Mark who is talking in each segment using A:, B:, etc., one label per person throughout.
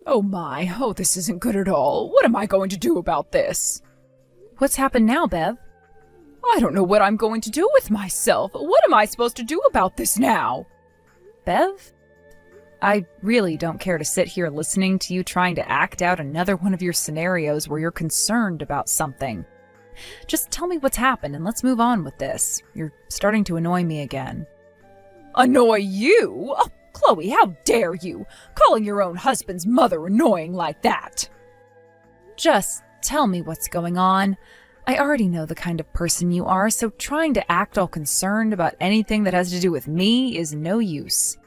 A: Oh my, oh, this isn't good at all. What am I going to do about this?
B: What's happened now, Bev?
A: I don't know what I'm going to do with myself. What am I supposed to do about this now?
B: Bev? I really don't care to sit here listening to you trying to act out another one of your scenarios where you're concerned about something. Just tell me what's happened and let's move on with this. You're starting to annoy me again.
A: Annoy you? Oh, Chloe, how dare you? Calling your own husband's mother annoying like that.
B: Just tell me what's going on. I already know the kind of person you are, so trying to act all concerned about anything that has to do with me is no use.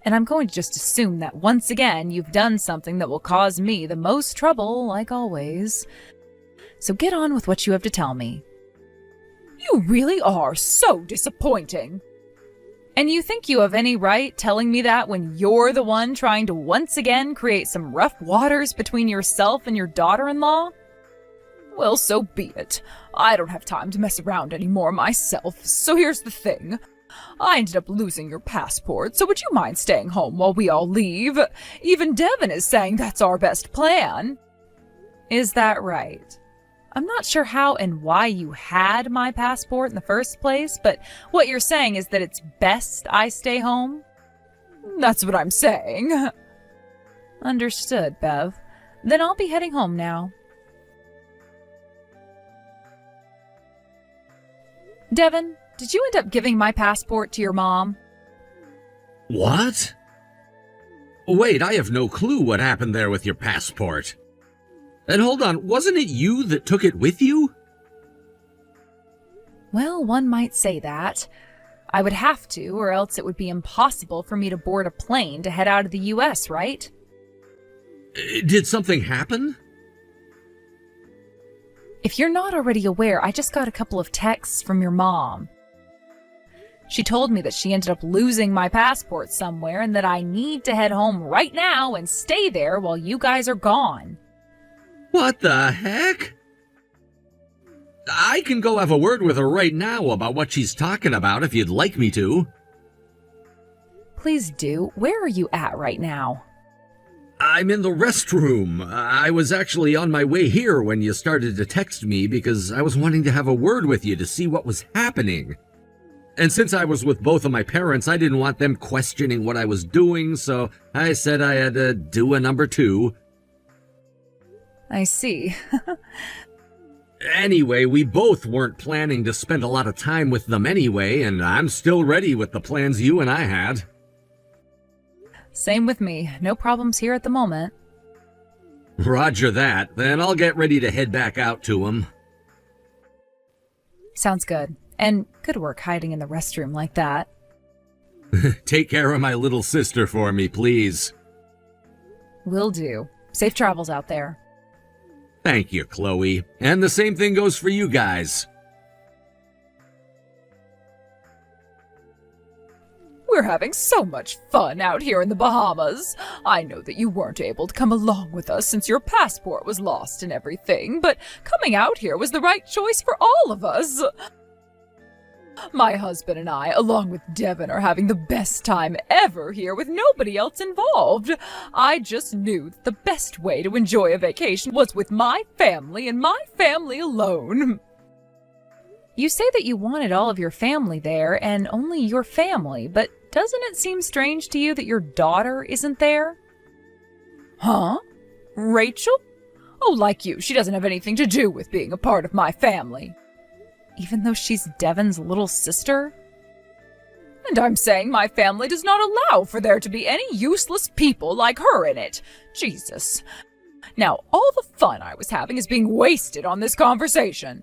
B: And I'm going to just assume that once again you've done something that will cause me the most trouble, like always. So get on with what you have to tell me.
A: You really are so disappointing.
B: And you think you have any right telling me that when you're the one trying to once again create some rough waters between yourself and your daughter-in-law?
A: Well, so be it. I don't have time to mess around anymore myself, so here's the thing. I ended up losing your passport, so would you mind staying home while we all leave? Even Devin is saying that's our best plan.
B: Is that right? I'm not sure how and why you had my passport in the first place, but what you're saying is that it's best I stay home?
A: That's what I'm saying.
B: Understood, Bev. Then I'll be heading home now. Devin, did you end up giving my passport to your mom?
C: What? Wait, I have no clue what happened there with your passport. And hold on, wasn't it you that took it with you?
B: Well, one might say that. I would have to, or else it would be impossible for me to board a plane to head out of the US, right?
C: Did something happen?
B: If you're not already aware, I just got a couple of texts from your mom. She told me that she ended up losing my passport somewhere and that I need to head home right now and stay there while you guys are gone.
C: What the heck? I can go have a word with her right now about what she's talking about if you'd like me to.
B: Please do. Where are you at right now?
C: I'm in the restroom. I was actually on my way here when you started to text me because I was wanting to have a word with you to see what was happening. And since I was with both of my parents, I didn't want them questioning what I was doing, so I said I had to do a number 2.
B: I see.
C: Anyway, we both weren't planning to spend a lot of time with them anyway, and I'm still ready with the plans you and I had.
B: Same with me. No problems here at the moment.
C: Roger that. Then I'll get ready to head back out to them.
B: Sounds good. And good work hiding in the restroom like that.
C: Take care of my little sister for me, please.
B: Will do. Safe travels out there.
C: Thank you, Chloe. And the same thing goes for you guys.
A: We're having so much fun out here in the Bahamas. I know that you weren't able to come along with us since your passport was lost and everything, but coming out here was the right choice for all of us. My husband and I, along with Devin, are having the best time ever here with nobody else involved. I just knew that the best way to enjoy a vacation was with my family and my family alone.
B: You say that you wanted all of your family there and only your family, but doesn't it seem strange to you that your daughter isn't there?
A: Huh? Rachel? Oh, like you, she doesn't have anything to do with being a part of my family.
B: Even though she's Devin's little sister?
A: And I'm saying my family does not allow for there to be any useless people like her in it. Jesus. Now, all the fun I was having is being wasted on this conversation.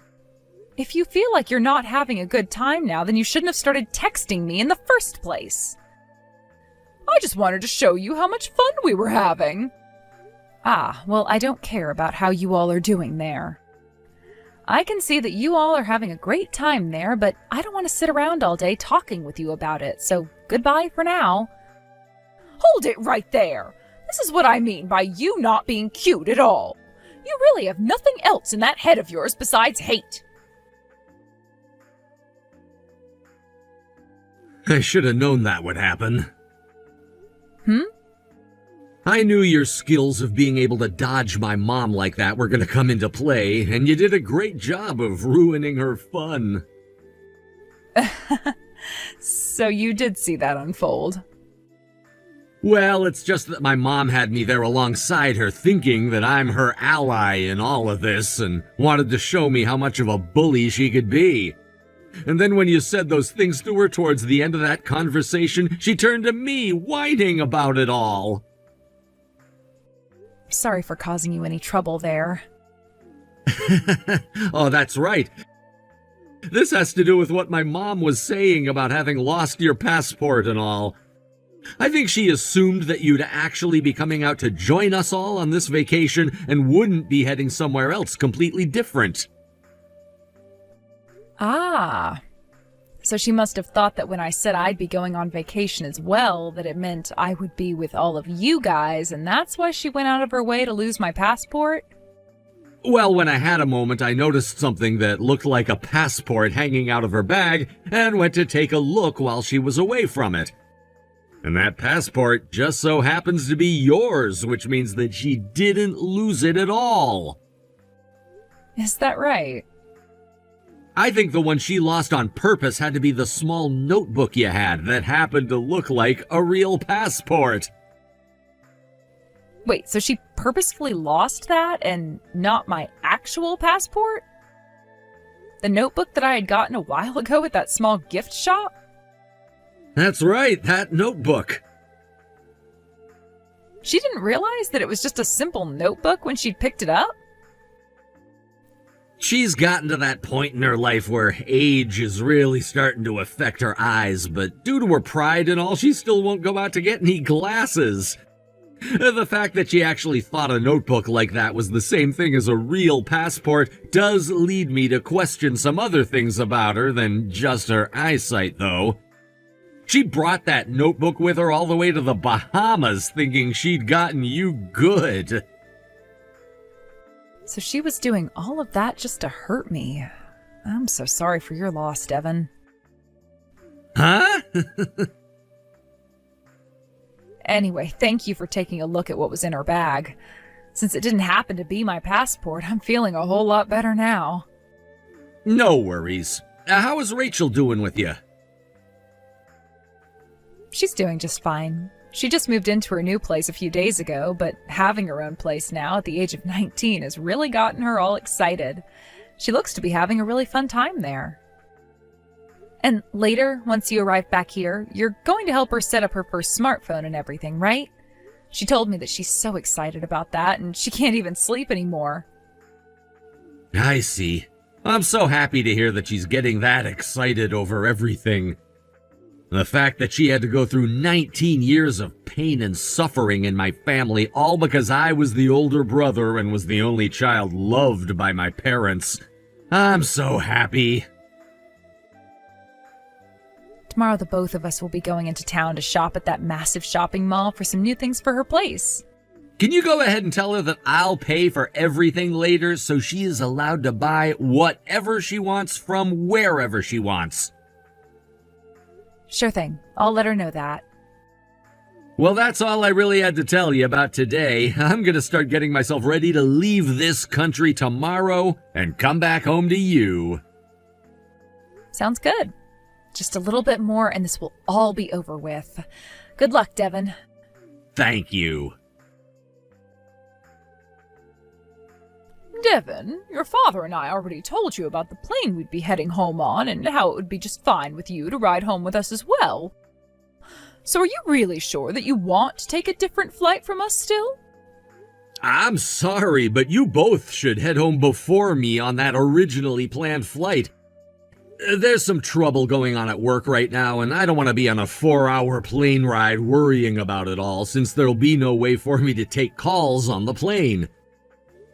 B: If you feel like you're not having a good time now, then you shouldn't have started texting me in the first place.
A: I just wanted to show you how much fun we were having.
B: Ah, well, I don't care about how you all are doing there. I can see that you all are having a great time there, but I don't want to sit around all day talking with you about it, so goodbye for now.
A: Hold it right there! This is what I mean by you not being cute at all. You really have nothing else in that head of yours besides hate.
C: I should have known that would happen. I knew your skills of being able to dodge my mom like that were gonna come into play, and you did a great job of ruining her fun.
B: So you did see that unfold.
C: Well, it's just that my mom had me there alongside her, thinking that I'm her ally in all of this, and wanted to show me how much of a bully she could be. And then when you said those things to her towards the end of that conversation, she turned to me, whining about it all.
B: Sorry for causing you any trouble there.
C: Oh, that's right. This has to do with what my mom was saying about having lost your passport and all. I think she assumed that you'd actually be coming out to join us all on this vacation and wouldn't be heading somewhere else completely different.
B: Ah. So she must have thought that when I said I'd be going on vacation as well, that it meant I would be with all of you guys, and that's why she went out of her way to lose my passport?
C: Well, when I had a moment, I noticed something that looked like a passport hanging out of her bag and went to take a look while she was away from it. And that passport just so happens to be yours, which means that she didn't lose it at all.
B: Is that right?
C: I think the one she lost on purpose had to be the small notebook you had that happened to look like a real passport.
B: Wait, so she purposefully lost that and not my actual passport? The notebook that I had gotten a while ago at that small gift shop?
C: That's right, that notebook.
B: She didn't realize that it was just a simple notebook when she'd picked it up?
C: She's gotten to that point in her life where age is really starting to affect her eyes, but due to her pride and all, she still won't go out to get any glasses. The fact that she actually thought a notebook like that was the same thing as a real passport does lead me to question some other things about her than just her eyesight, though. She brought that notebook with her all the way to the Bahamas thinking she'd gotten you good.
B: So she was doing all of that just to hurt me. I'm so sorry for your loss, Devin.
C: Huh?
B: Anyway, thank you for taking a look at what was in her bag. Since it didn't happen to be my passport, I'm feeling a whole lot better now.
C: No worries. How is Rachel doing with you?
B: She's doing just fine. She just moved into her new place a few days ago, but having her own place now at the age of 19 has really gotten her all excited. She looks to be having a really fun time there. And later, once you arrive back here, you're going to help her set up her first smartphone and everything, right? She told me that she's so excited about that, and she can't even sleep anymore.
C: I see. I'm so happy to hear that she's getting that excited over everything. The fact that she had to go through 19 years of pain and suffering in my family, all because I was the older brother and was the only child loved by my parents. I'm so happy.
B: Tomorrow the both of us will be going into town to shop at that massive shopping mall for some new things for her place.
C: Can you go ahead and tell her that I'll pay for everything later so she is allowed to buy whatever she wants from wherever she wants?
B: Sure thing. I'll let her know that.
C: Well, that's all I really had to tell you about today. I'm gonna start getting myself ready to leave this country tomorrow and come back home to you.
B: Sounds good. Just a little bit more and this will all be over with. Good luck, Devin.
C: Thank you.
A: Devin, your father and I already told you about the plane we'd be heading home on and how it would be just fine with you to ride home with us as well. So are you really sure that you want to take a different flight from us still?
C: I'm sorry, but you both should head home before me on that originally planned flight. There's some trouble going on at work right now, and I don't want to be on a 4-hour plane ride worrying about it all, since there'll be no way for me to take calls on the plane.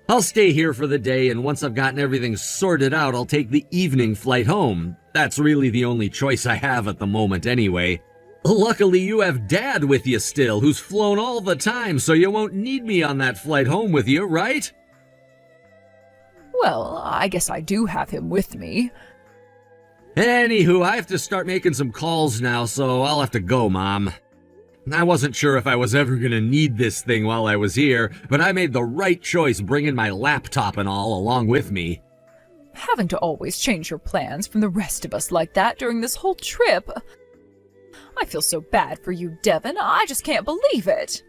C: I'll stay here for the day, and once I've gotten everything sorted out, I'll take the evening flight home. That's really the only choice I have at the moment anyway. Luckily, you have Dad with you still, who's flown all the time, so you won't need me on that flight home with you, right?
A: Well, I guess I do have him with me.
C: Anywho, I have to start making some calls now, so I'll have to go, Mom. I wasn't sure if I was ever gonna need this thing while I was here, but I made the right choice bringing my laptop and all along with me.
A: Having to always change your plans from the rest of us like that during this whole trip. I feel so bad for you, Devin. I just can't believe it.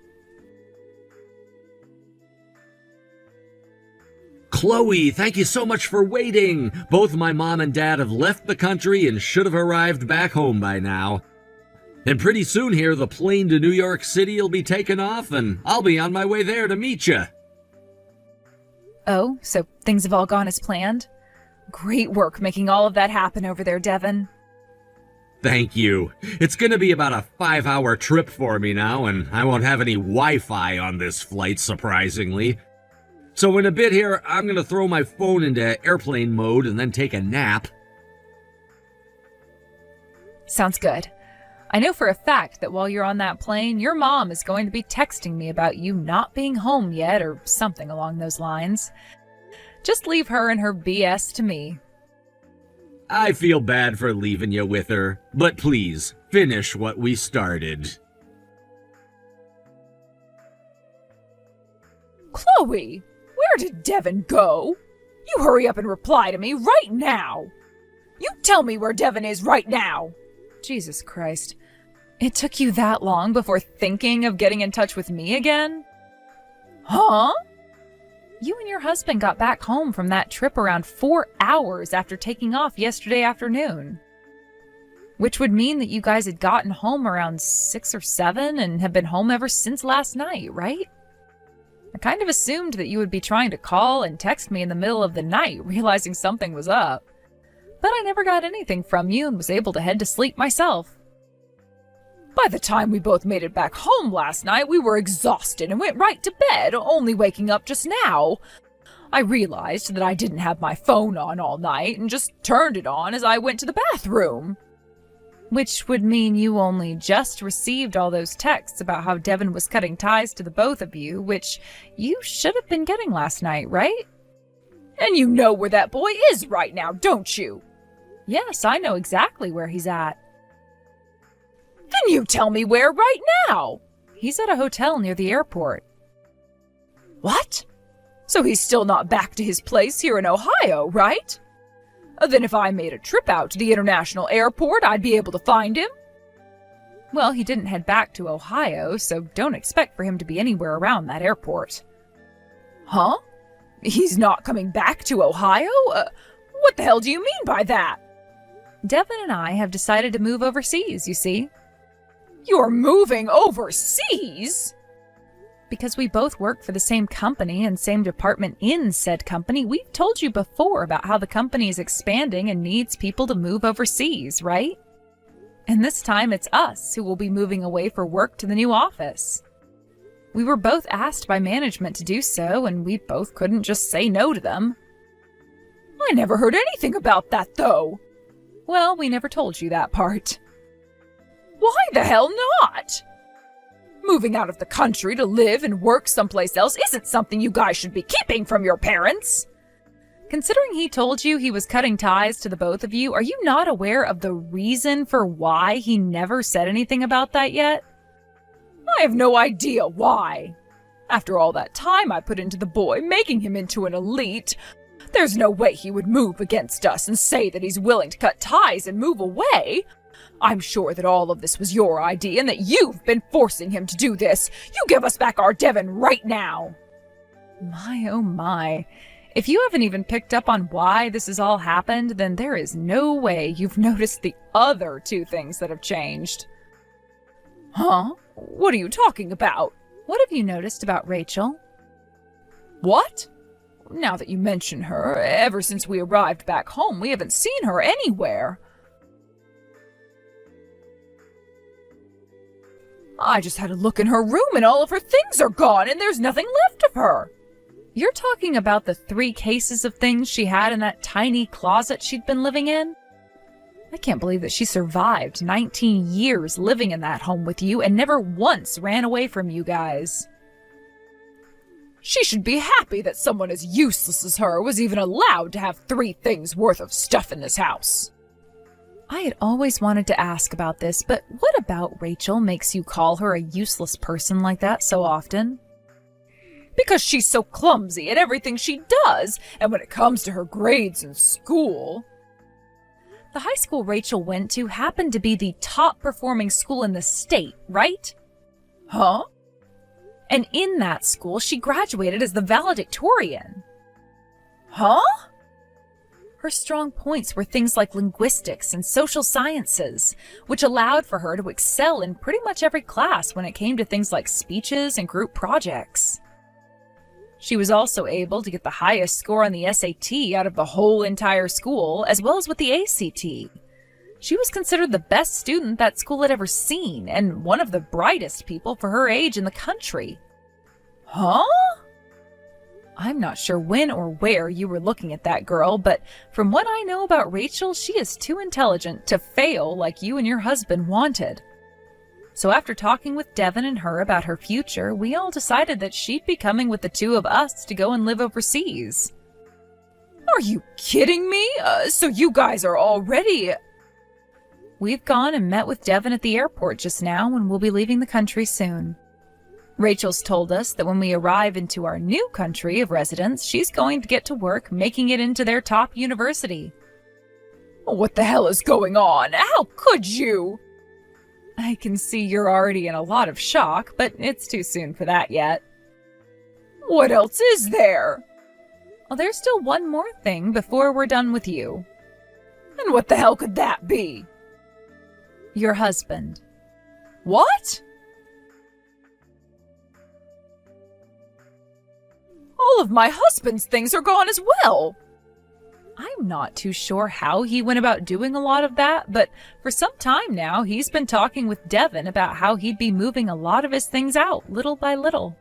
C: Chloe, thank you so much for waiting. Both my mom and dad have left the country and should have arrived back home by now. And pretty soon here, the plane to New York City will be taken off, and I'll be on my way there to meet you.
B: Oh, so things have all gone as planned? Great work making all of that happen over there, Devin.
C: Thank you. It's gonna be about a 5-hour trip for me now, and I won't have any Wi-Fi on this flight, surprisingly. So in a bit here, I'm gonna throw my phone into airplane mode and then take a nap.
B: Sounds good. I know for a fact that while you're on that plane, your mom is going to be texting me about you not being home yet or something along those lines. Just leave her and her BS to me.
C: I feel bad for leaving you with her, but please, finish what we started.
A: Chloe, where did Devin go? You hurry up and reply to me right now. You tell me where Devin is right now.
B: Jesus Christ. It took you that long before thinking of getting in touch with me again?
A: Huh?
B: You and your husband got back home from that trip around 4 hours after taking off yesterday afternoon. Which would mean that you guys had gotten home around 6 or 7 and have been home ever since last night, right? I kind of assumed that you would be trying to call and text me in the middle of the night, realizing something was up. But I never got anything from you and was able to head to sleep myself.
A: By the time we both made it back home last night, we were exhausted and went right to bed, only waking up just now. I realized that I didn't have my phone on all night and just turned it on as I went to the bathroom.
B: Which would mean you only just received all those texts about how Devin was cutting ties to the both of you, which you should have been getting last night, right?
A: And you know where that boy is right now, don't you?
B: Yes, I know exactly where he's at.
A: Then you tell me where right now.
B: He's at a hotel near the airport.
A: What? So he's still not back to his place here in Ohio, right? Then if I made a trip out to the international airport, I'd be able to find him?
B: Well, he didn't head back to Ohio, so don't expect for him to be anywhere around that airport.
A: Huh? He's not coming back to Ohio? What the hell do you mean by that?
B: Devin and I have decided to move overseas, you see.
A: You're moving overseas?
B: Because we both work for the same company and same department in said company, we've told you before about how the company is expanding and needs people to move overseas, right? And this time it's us who will be moving away for work to the new office. We were both asked by management to do so, and we both couldn't just say no to them.
A: I never heard anything about that, though.
B: Well, we never told you that part.
A: Why the hell not? Moving out of the country to live and work someplace else isn't something you guys should be keeping from your parents.
B: Considering he told you he was cutting ties to the both of you, are you not aware of the reason for why he never said anything about that yet?
A: I have no idea why. After all that time I put into the boy, making him into an elite, there's no way he would move against us and say that he's willing to cut ties and move away. I'm sure that all of this was your idea and that you've been forcing him to do this. You give us back our Devin right now.
B: My, oh my. If you haven't even picked up on why this has all happened, then there is no way you've noticed the other 2 things that have changed.
A: Huh? What are you talking about?
B: What have you noticed about Rachel?
A: What? Now that you mention her, ever since we arrived back home, we haven't seen her anywhere. I just had a look in her room and all of her things are gone and there's nothing left of her.
B: You're talking about the 3 cases of things she had in that tiny closet she'd been living in? I can't believe that she survived 19 years living in that home with you and never once ran away from you guys.
A: She should be happy that someone as useless as her was even allowed to have 3 things worth of stuff in this house.
B: I had always wanted to ask about this, but what about Rachel makes you call her a useless person like that so often?
A: Because she's so clumsy at everything she does, and when it comes to her grades in school.
B: The high school Rachel went to happened to be the top performing school in the state, right?
A: Huh?
B: And in that school, she graduated as the valedictorian.
A: Huh?
B: Her strong points were things like linguistics and social sciences, which allowed for her to excel in pretty much every class when it came to things like speeches and group projects. She was also able to get the highest score on the SAT out of the whole entire school, as well as with the ACT. She was considered the best student that school had ever seen, and one of the brightest people for her age in the country.
A: Huh?
B: I'm not sure when or where you were looking at that girl, but from what I know about Rachel, she is too intelligent to fail like you and your husband wanted. So after talking with Devin and her about her future, we all decided that she'd be coming with the two of us to go and live overseas.
A: Are you kidding me? So you guys are already...
B: We've gone and met with Devin at the airport just now, and we'll be leaving the country soon. Rachel's told us that when we arrive into our new country of residence, she's going to get to work making it into their top university.
A: What the hell is going on? How could you?
B: I can see you're already in a lot of shock, but it's too soon for that yet.
A: What else is there?
B: Well, there's still one more thing before we're done with you.
A: And what the hell could that be?
B: Your husband.
A: What? All of my husband's things are gone as well.
B: I'm not too sure how he went about doing a lot of that, but for some time now, he's been talking with Devin about how he'd be moving a lot of his things out, little by little.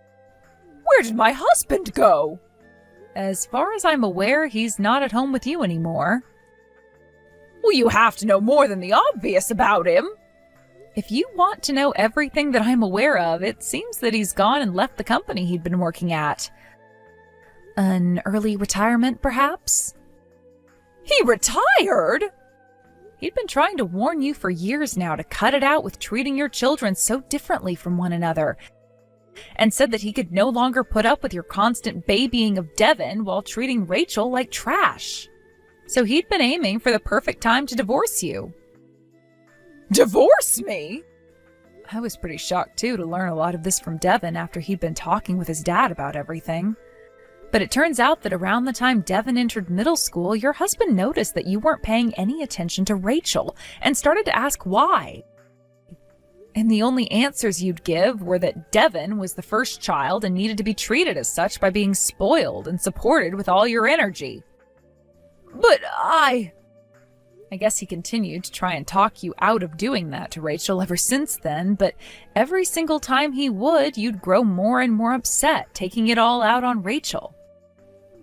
A: Where did my husband go?
B: As far as I'm aware, he's not at home with you anymore.
A: Well, you have to know more than the obvious about him.
B: If you want to know everything that I'm aware of, it seems that he's gone and left the company he'd been working at. An early retirement, perhaps?
A: He retired?
B: He'd been trying to warn you for years now to cut it out with treating your children so differently from one another, and said that he could no longer put up with your constant babying of Devin while treating Rachel like trash. So he'd been aiming for the perfect time to divorce you.
A: Divorce me?
B: I was pretty shocked, too, to learn a lot of this from Devin after he'd been talking with his dad about everything. But it turns out that around the time Devin entered middle school, your husband noticed that you weren't paying any attention to Rachel and started to ask why. And the only answers you'd give were that Devin was the first child and needed to be treated as such by being spoiled and supported with all your energy.
A: But
B: I guess he continued to try and talk you out of doing that to Rachel ever since then, but every single time he would, you'd grow more and more upset, taking it all out on Rachel.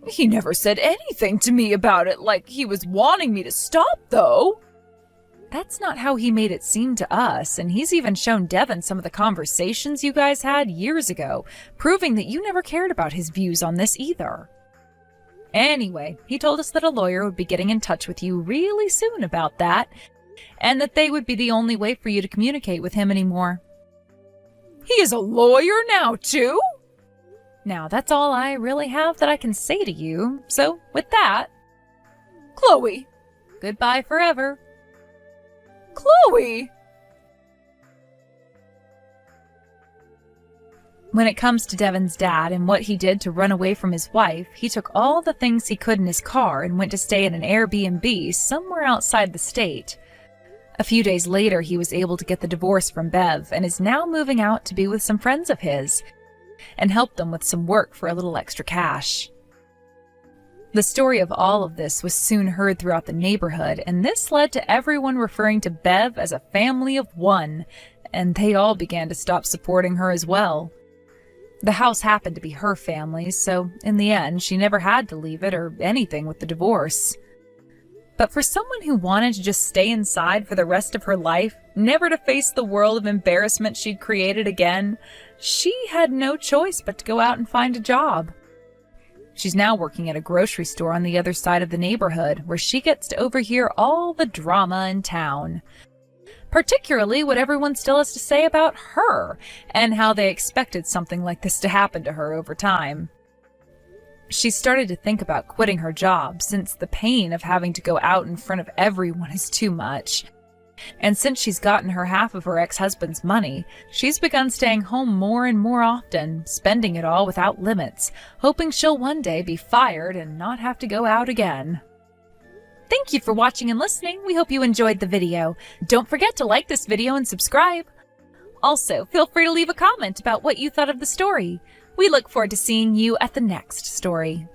A: He never said anything to me about it like he was wanting me to stop, though.
B: That's not how he made it seem to us, and he's even shown Devin some of the conversations you guys had years ago, proving that you never cared about his views on this either. Anyway, he told us that a lawyer would be getting in touch with you really soon about that, and that they would be the only way for you to communicate with him anymore.
A: He is a lawyer now, too?
B: Now, that's all I really have that I can say to you, so with that...
A: Chloe!
B: Goodbye forever.
A: Chloe!
B: When it comes to Devin's dad and what he did to run away from his wife, he took all the things he could in his car and went to stay at an Airbnb somewhere outside the state. A few days later, he was able to get the divorce from Bev and is now moving out to be with some friends of his and help them with some work for a little extra cash. The story of all of this was soon heard throughout the neighborhood, and this led to everyone referring to Bev as a family of one, and they all began to stop supporting her as well. The house happened to be her family's, so in the end, she never had to leave it or anything with the divorce. But for someone who wanted to just stay inside for the rest of her life, never to face the world of embarrassment she'd created again, she had no choice but to go out and find a job. She's now working at a grocery store on the other side of the neighborhood, where she gets to overhear all the drama in town. Particularly what everyone still has to say about her, and how they expected something like this to happen to her over time. She started to think about quitting her job, since the pain of having to go out in front of everyone is too much. And since she's gotten her half of her ex-husband's money, she's begun staying home more and more often, spending it all without limits, hoping she'll one day be fired and not have to go out again. Thank you for watching and listening. We hope you enjoyed the video. Don't forget to like this video and subscribe. Also, feel free to leave a comment about what you thought of the story. We look forward to seeing you at the next story.